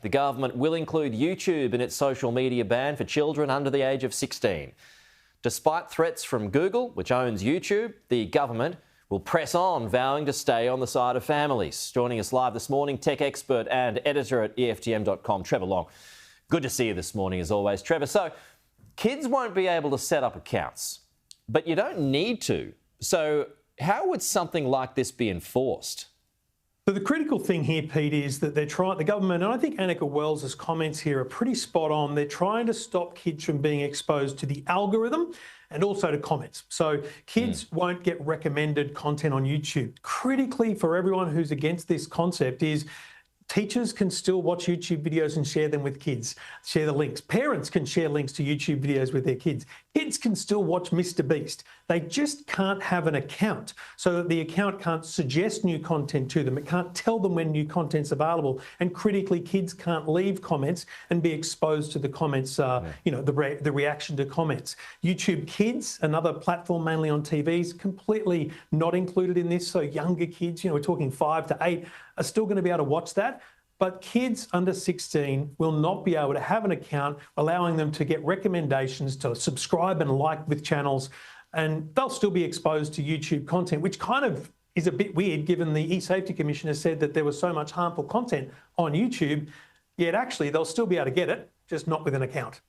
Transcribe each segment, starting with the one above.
The government will include YouTube in its social media ban for children under the age of 16. Despite threats from Google, which owns YouTube, the government will press on, vowing to stay on the side of families. Joining us live this morning, tech expert and editor at EFTM.com, Trevor Long. Good to see you this morning, as always. Trevor, so kids won't be able to set up accounts, but you don't need to. So how would something like this be enforced? So the critical thing here, Pete, is that the government, and I think Annika Wells' comments here are pretty spot on. They're trying to stop kids from being exposed to the algorithm and also to comments. So kids won't get recommended content on YouTube. Critically for everyone who's against this concept is teachers can still watch YouTube videos and share them with kids, share the links. Parents can share links to YouTube videos with their kids. Kids can still watch Mr. Beast. They just can't have an account, so that the account can't suggest new content to them. It can't tell them when new content's available. And critically, kids can't leave comments and be exposed to the comments, the reaction to comments. YouTube Kids, another platform mainly on TVs, completely not included in this. So younger kids, we're talking 5 to 8, are still going to be able to watch that. But kids under 16 will not be able to have an account, allowing them to get recommendations, to subscribe and like with channels, and they'll still be exposed to YouTube content, which kind of is a bit weird given the eSafety Commissioner said that there was so much harmful content on YouTube, yet actually they'll still be able to get it, just not with an account.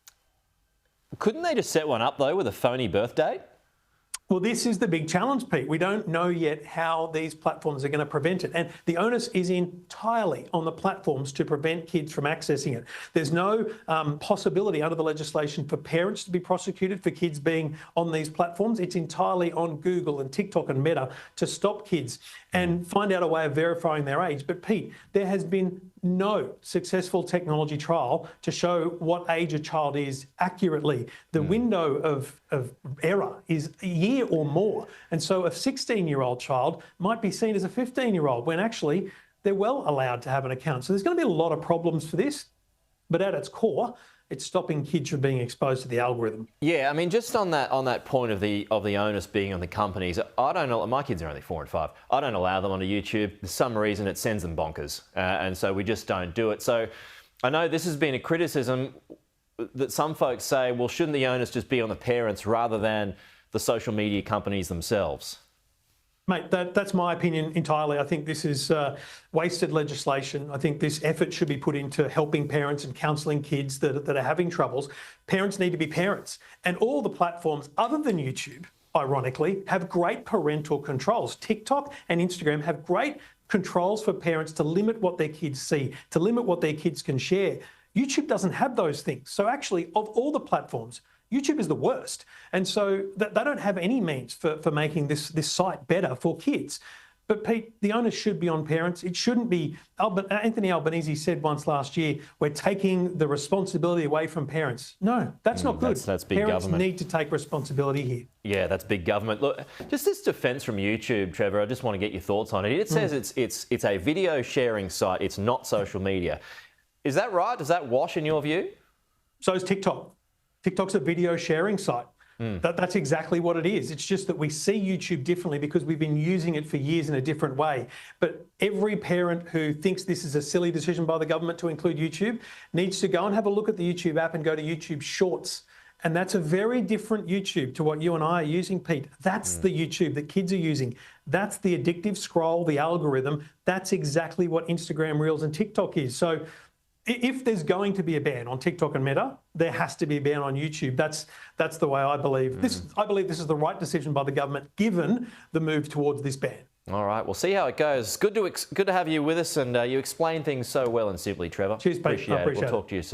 Couldn't they just set one up, though, with a phony birth date? Well, this is the big challenge, Pete. We don't know yet how these platforms are going to prevent it. And the onus is entirely on the platforms to prevent kids from accessing it. There's no possibility under the legislation for parents to be prosecuted for kids being on these platforms. It's entirely on Google and TikTok and Meta to stop kids and find out a way of verifying their age. But Pete, there has been no successful technology trial to show what age a child is accurately. The window of error is a year or more. And so a 16-year-old child might be seen as a 15-year-old when actually they're well allowed to have an account. So there's going to be a lot of problems for this, but at its core, it's stopping kids from being exposed to the algorithm. Yeah, I mean, just on that point of the onus being on the companies, I don't know. My kids are only 4 and 5. I don't allow them onto YouTube. For some reason, it sends them bonkers, and so we just don't do it. So I know this has been a criticism that some folks say, well, shouldn't the onus just be on the parents rather than the social media companies themselves? Mate, that's my opinion entirely. I think this is wasted legislation. I think this effort should be put into helping parents and counselling kids that are having troubles. Parents need to be parents. And all the platforms other than YouTube, ironically, have great parental controls. TikTok and Instagram have great controls for parents to limit what their kids see, to limit what their kids can share. YouTube doesn't have those things. So actually, of all the platforms, YouTube is the worst. And so they don't have any means for making this site better for kids. But Pete, the onus should be on parents. It shouldn't be. Anthony Albanese said once last year, we're taking the responsibility away from parents. No, that's not good. That's big parents government. Need to take responsibility here. Yeah, that's big government. Look, just this defence from YouTube, Trevor, I just want to get your thoughts on it. It says it's a video sharing site. It's not social media. Is that right? Does that wash in your view? So is TikTok. TikTok's a video sharing site. That's exactly what it is. It's just that we see YouTube differently because we've been using it for years in a different way. But every parent who thinks this is a silly decision by the government to include YouTube needs to go and have a look at the YouTube app and go to YouTube Shorts. And that's a very different YouTube to what you and I are using, Pete. That's the YouTube that kids are using. That's the addictive scroll, the algorithm. That's exactly what Instagram Reels and TikTok is. So if there's going to be a ban on TikTok and Meta, there has to be a ban on YouTube. That's the way I believe. I believe this is the right decision by the government, given the move towards this ban. All right, we'll see how it goes. Good to have you with us, and you explain things so well and simply, Trevor. Cheers, Pete. Appreciate it. We'll talk to you soon.